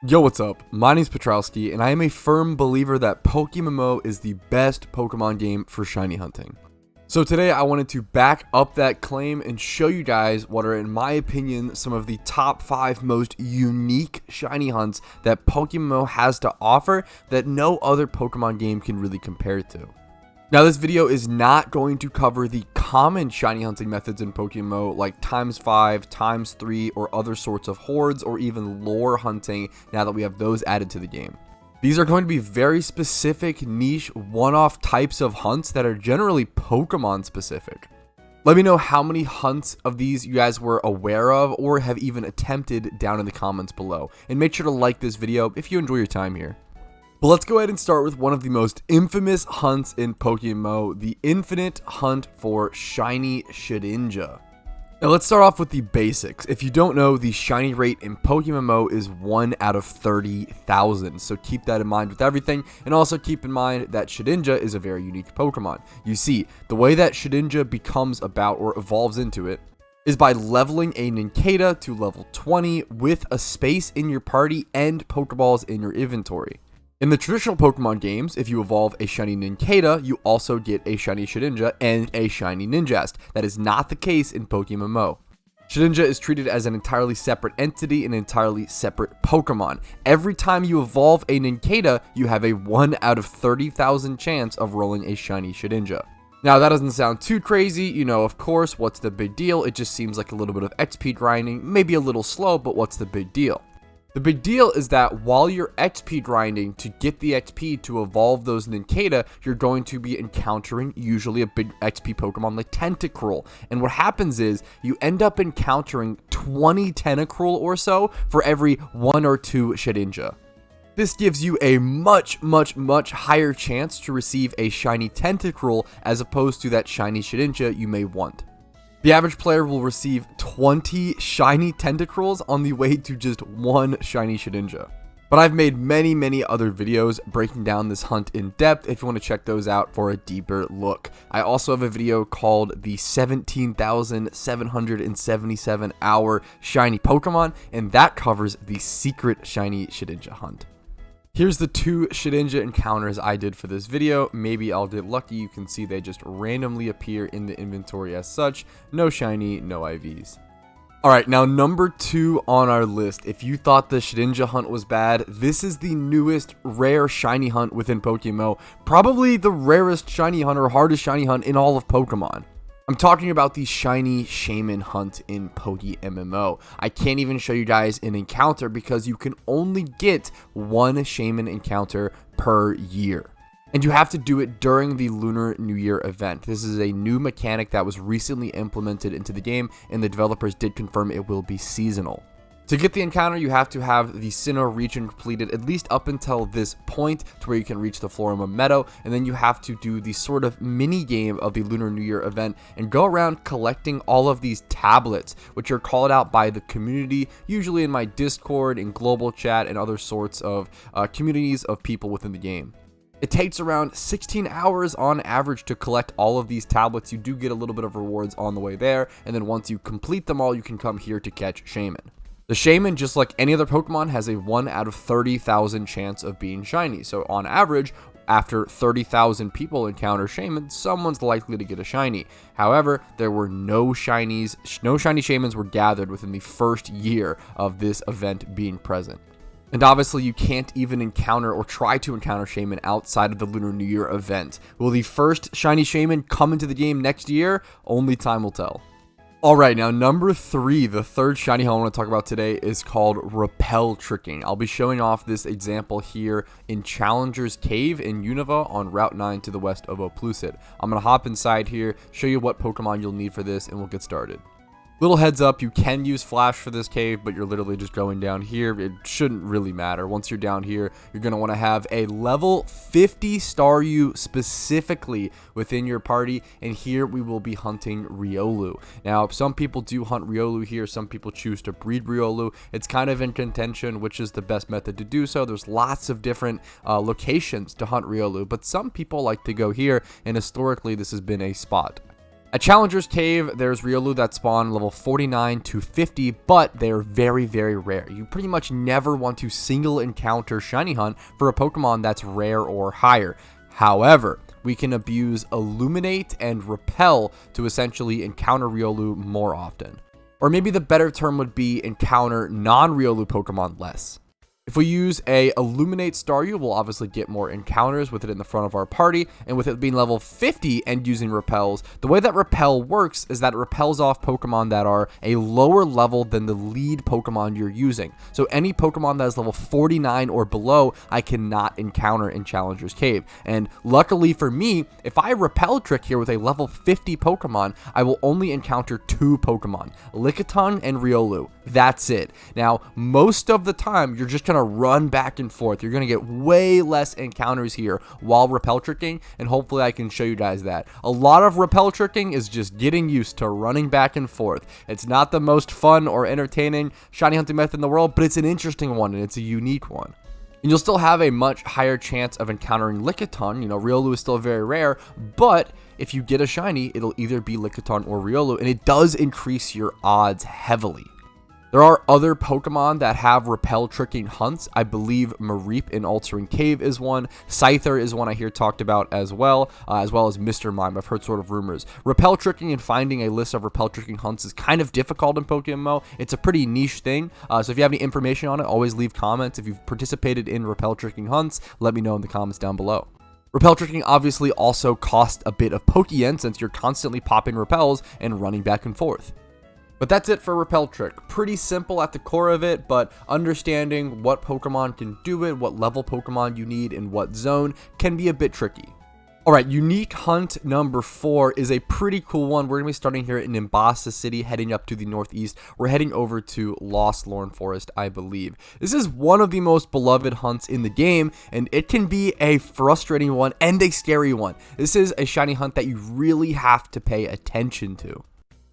Yo, what's up? My name's Patrouski, and I am a firm believer that PokeMMO is the best Pokemon game for shiny hunting. So today I wanted to back up that claim and show you guys what are, in my opinion, some of the top 5 most unique shiny hunts that PokeMMO has to offer that no other Pokemon game can really compare it to. Now, this video is not going to cover the common shiny hunting methods in PokeMMO like ×5, ×3, or other sorts of hordes, or even lore hunting now that we have those added to the game. These are going to be very specific, niche, one-off types of hunts that are generally Pokemon specific. Let me know how many hunts of these you guys were aware of or have even attempted down in the comments below. And make sure to like this video if you enjoy your time here. But let's go ahead and start with one of the most infamous hunts in PokeMMO, the infinite hunt for shiny Shedinja. Now let's start off with the basics. If you don't know, the shiny rate in PokeMMO is 1 out of 30,000, so keep that in mind with everything, and also keep in mind that Shedinja is a very unique Pokemon. You see, the way that Shedinja becomes about or evolves into it is by leveling a Nincada to level 20 with a space in your party and Pokeballs in your inventory. In the traditional Pokemon games, if you evolve a shiny Nincada, you also get a shiny Shedinja and a shiny Ninjast. That is not the case in PokeMMO. Shedinja is treated as an entirely separate entity, an entirely separate Pokemon. Every time you evolve a Nincada, you have a 1 out of 30,000 chance of rolling a shiny Shedinja. Now, that doesn't sound too crazy, you know, of course, what's the big deal? It just seems like a little bit of XP grinding, maybe a little slow, but what's the big deal? The big deal is that while you're XP grinding to get the XP to evolve those Nincada, you're going to be encountering usually a big XP Pokemon like Tentacruel. And what happens is you end up encountering 20 Tentacruel or so for every 1 or 2 Shedinja. This gives you a much higher chance to receive a shiny Tentacruel as opposed to that shiny Shedinja you may want. The average player will receive 20 shiny Tentacruels on the way to just 1 shiny Shedinja. But I've made many other videos breaking down this hunt in depth if you want to check those out for a deeper look. I also have a video called the 17,777 hour shiny Pokemon, and that covers the secret shiny Shedinja hunt. Here's the 2 Shedinja encounters I did for this video. Maybe I'll get lucky. You can see they just randomly appear in the inventory as such. No shiny, no IVs. Alright, now number 2 on our list. If you thought the Shedinja hunt was bad, this is the newest rare shiny hunt within PokeMMO. Probably the rarest shiny hunt or hardest shiny hunt in all of Pokemon. I'm talking about the shiny Shaymin hunt in PokeMMO. I can't even show you guys an encounter because you can only get 1 Shaymin encounter per year. And you have to do it during the Lunar New Year event. This is a new mechanic that was recently implemented into the game, and the developers did confirm it will be seasonal. To get the encounter, you have to have the Sinnoh region completed at least up until this point to where you can reach the Floroma Meadow, and then you have to do the sort of mini game of the Lunar New Year event and go around collecting all of these tablets, which are called out by the community, usually in my Discord, in global chat, and other sorts of communities of people within the game. It takes around 16 hours on average to collect all of these tablets. You do get a little bit of rewards on the way there, and then once you complete them all, you can come here to catch Shaymin. The Shaymin, just like any other Pokemon, has a 1 out of 30,000 chance of being shiny. So on average, after 30,000 people encounter Shaymin, someone's likely to get a shiny. However, there were no shinies, no shiny Shaymins were gathered within the first year of this event being present. And obviously, you can't even encounter or try to encounter Shaymin outside of the Lunar New Year event. Will the first shiny Shaymin come into the game next year? Only time will tell. Alright, now number 3, the third shiny hunt I want to talk about today is called Repel tricking. I'll be showing off this example here in Challenger's Cave in Unova on Route 9 to the west of Oplucid. I'm going to hop inside here, show you what Pokemon you'll need for this, and we'll get started. Little heads up, you can use Flash for this cave, but you're literally just going down here. It shouldn't really matter. Once you're down here, you're going to want to have a level 50 Staryu specifically within your party, and here we will be hunting Riolu. Now, some people do hunt Riolu here. Some people choose to breed Riolu. It's kind of in contention which is the best method to do so. There's lots of different locations to hunt Riolu, but some people like to go here, and historically this has been a spot. At Challenger's Cave, there's Riolu that spawn level 49 to 50, but they're very, very rare. You pretty much never want to single encounter shiny hunt for a Pokemon that's rare or higher. However, we can abuse Illuminate and Repel to essentially encounter Riolu more often. Or maybe the better term would be encounter non-Riolu Pokemon less. If we use a Illuminate Staryu, we'll obviously get more encounters with it in the front of our party, and with it being level 50 and using Repels, the way that Repel works is that it repels off Pokemon that are a lower level than the lead Pokemon you're using. So any Pokemon that is level 49 or below, I cannot encounter in Challenger's Cave. And luckily for me, if I Repel Trick here with a level 50 Pokemon, I will only encounter 2 Pokemon, Lickitung and Riolu. That's it. Now, most of the time, you're just going to run back and forth. You're going to get way less encounters here while Repel Tricking, and hopefully I can show you guys that. A lot of Repel Tricking is just getting used to running back and forth. It's not the most fun or entertaining shiny hunting method in the world, but it's an interesting one, and it's a unique one. And you'll still have a much higher chance of encountering Lickitung. You know, Riolu is still very rare, but if you get a shiny, it'll either be Lickitung or Riolu, and it does increase your odds heavily. There are other Pokemon that have Repel Tricking hunts. I believe Mareep in Altering Cave is one. Scyther is one I hear talked about as well as Mr. Mime. I've heard sort of rumors. Repel Tricking and finding a list of Repel Tricking hunts is kind of difficult in PokeMMO. It's a pretty niche thing. So if you have any information on it, always leave comments. If you've participated in Repel Tricking hunts, let me know in the comments down below. Repel Tricking obviously also costs a bit of Pokeyen since you're constantly popping Repels and running back and forth. But that's it for Repel Trick. Pretty simple at the core of it, but understanding what Pokemon can do it, what level Pokemon you need in what zone can be a bit tricky. Alright, unique hunt number 4 is a pretty cool one. We're going to be starting here in Nimbasa City, heading up to the northeast. We're heading over to Lost Lorn Forest, I believe. This is one of the most beloved hunts in the game, and it can be a frustrating one and a scary one. This is a shiny hunt that you really have to pay attention to.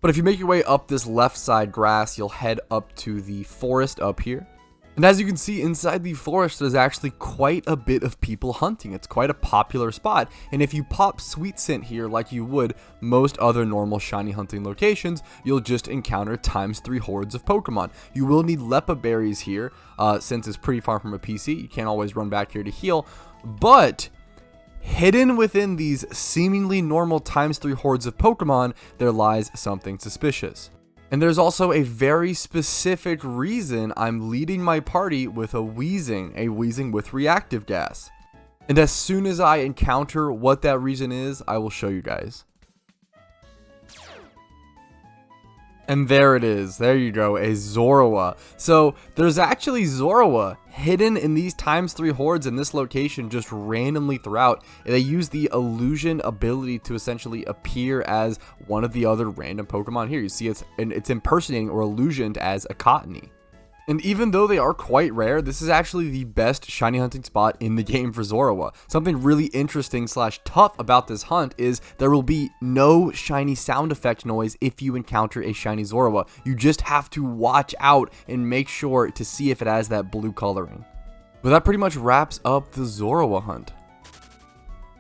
But if you make your way up this left side grass, you'll head up to the forest up here. And as you can see inside the forest, there's actually quite a bit of people hunting. It's quite a popular spot. And if you pop Sweet Scent here like you would most other normal shiny hunting locations, you'll just encounter ×3 hordes of Pokemon. You will need Leppa berries here since it's pretty far from a PC. You can't always run back here to heal. But hidden within these seemingly normal ×3 hordes of Pokemon, there lies something suspicious. And there's also a very specific reason I'm leading my party with a Weezing with reactive gas. And as soon as I encounter what that reason is, I will show you guys. And there it is. There you go, a Zorua. So there's actually Zorua hidden in these ×3 hordes in this location just randomly throughout. They use the illusion ability to essentially appear as one of the other random Pokemon here. You see it's impersonating or illusioned as a Cottony. And even though they are quite rare, this is actually the best shiny hunting spot in the game for Zorua. Something really interesting / tough about this hunt is there will be no shiny sound effect noise if you encounter a shiny Zorua. You just have to watch out and make sure to see if it has that blue coloring. But that pretty much wraps up the Zorua hunt.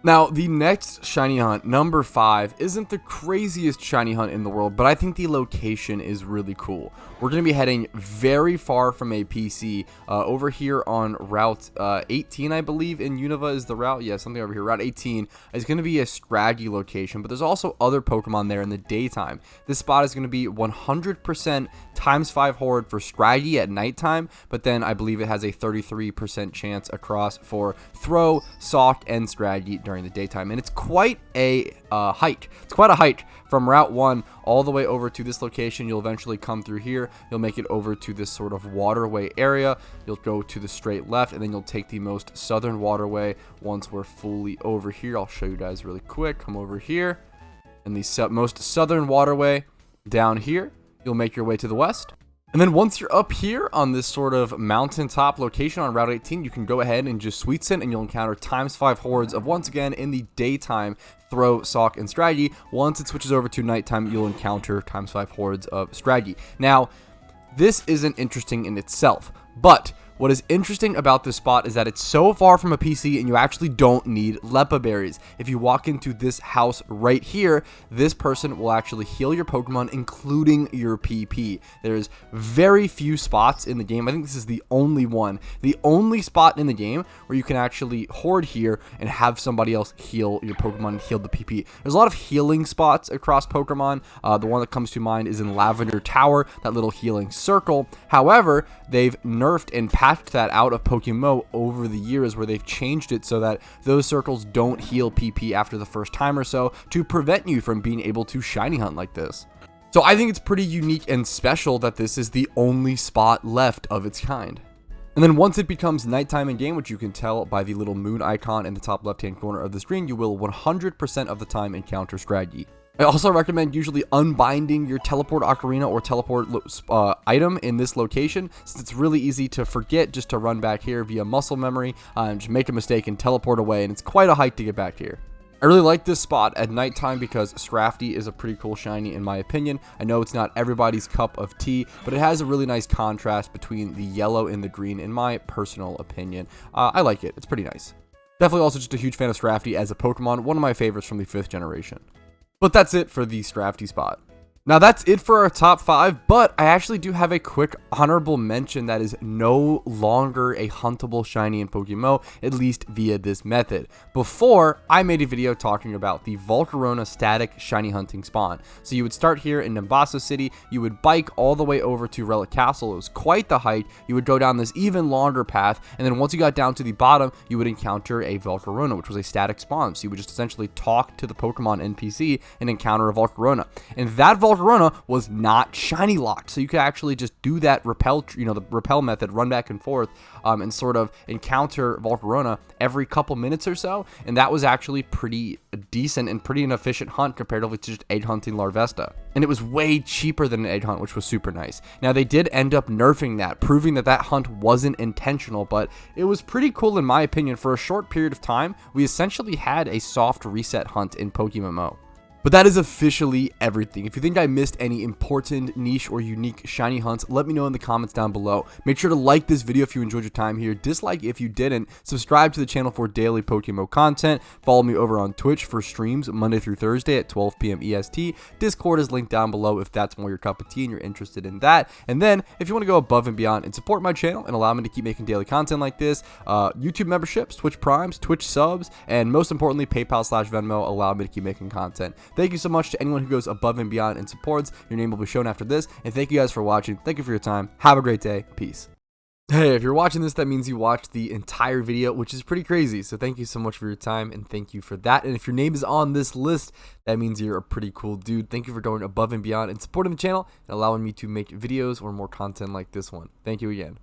Now, the next shiny hunt, number 5, isn't the craziest shiny hunt in the world, but I think the location is really cool. We're going to be heading very far from a PC, over here on Route 18, I believe, in Unova is the route. Yeah, something over here. Route 18 is going to be a Scraggy location, but there's also other Pokemon there in the daytime. This spot is going to be 100% ×5 horde for Scraggy at nighttime, but then I believe it has a 33% chance across for Throw, Sock, and Scraggy during the daytime. And it's quite a hike. It's quite a hike from Route 1 all the way over to this location. You'll eventually come through here. You'll make it over to this sort of waterway area. You'll go to the straight left, and then you'll take the most southern waterway once we're fully over here. I'll show you guys really quick. Come over here. And the most southern waterway down here. You'll make your way to the west. And then once you're up here on this sort of mountaintop location on Route 18, you can go ahead and just Sweet Scent, and you'll encounter ×5 hordes of, once again, in the daytime, Throw, Sock, and Scraggy. Once it switches over to nighttime, you'll encounter ×5 hordes of Scraggy. Now, this isn't interesting in itself, but What is interesting about this spot is that it's so far from a PC and you actually don't need Leppa berries. If you walk into this house right here, this person will actually heal your Pokemon, including your PP. There's very few spots in the game. I think this is the only one, the only spot in the game where you can actually hoard here and have somebody else heal your Pokemon and heal the PP. There's a lot of healing spots across Pokemon. The one that comes to mind is in Lavender Tower, that little healing circle. However, they've nerfed and patched that out of PokeMMO over the years, where they've changed it so that those circles don't heal PP after the first time or so, to prevent you from being able to shiny hunt like this. So I think it's pretty unique and special that this is the only spot left of its kind. And then once it becomes nighttime in game, which you can tell by the little moon icon in the top left hand corner of the screen, you will 100% of the time encounter Scraggy. I also recommend usually unbinding your teleport ocarina or teleport item in this location, since it's really easy to forget just to run back here via muscle memory and just make a mistake and teleport away, and it's quite a hike to get back here. I really like this spot at nighttime because Scrafty is a pretty cool shiny in my opinion. I know it's not everybody's cup of tea, but it has a really nice contrast between the yellow and the green in my personal opinion. I like it. It's pretty nice. Definitely also just a huge fan of Scrafty as a Pokemon, one of my favorites from the 5th generation. But that's it for the Scrafty spot. Now that's it for our top 5, but I actually do have a quick honorable mention that is no longer a huntable shiny in PokeMMO, at least via this method. Before, I made a video talking about the Volcorona static shiny hunting spawn. So you would start here in Nimbasa City, you would bike all the way over to Relic Castle. It was quite the hike. You would go down this even longer path, and then once you got down to the bottom, you would encounter a Volcorona, which was a static spawn. So you would just essentially talk to the Pokemon NPC and encounter a Volcorona. And that Volcorona was not shiny locked, so you could actually just do that repel, the repel method, run back and forth, and sort of encounter Volcorona every couple minutes or so, and that was actually pretty decent and pretty an efficient hunt comparatively to just egg hunting Larvesta. And it was way cheaper than an egg hunt, which was super nice. Now they did end up nerfing that, proving that that hunt wasn't intentional, but it was pretty cool in my opinion. For a short period of time, we essentially had a soft reset hunt in PokeMMO. But that is officially everything. If you think I missed any important, niche, or unique shiny hunts, let me know in the comments down below. Make sure to like this video if you enjoyed your time here, dislike if you didn't, subscribe to the channel for daily PokeMMO content, follow me over on Twitch for streams Monday through Thursday at 12 p.m. EST, Discord is linked down below if that's more your cup of tea and you're interested in that, and then if you want to go above and beyond and support my channel and allow me to keep making daily content like this, YouTube memberships, Twitch Primes, Twitch subs, and most importantly, PayPal/Venmo allow me to keep making content. Thank you so much to anyone who goes above and beyond and supports. Your name will be shown after this. And thank you guys for watching. Thank you for your time. Have a great day. Peace. Hey, if you're watching this, that means you watched the entire video, which is pretty crazy. So thank you so much for your time and thank you for that. And if your name is on this list, that means you're a pretty cool dude. Thank you for going above and beyond and supporting the channel and allowing me to make videos or more content like this one. Thank you again.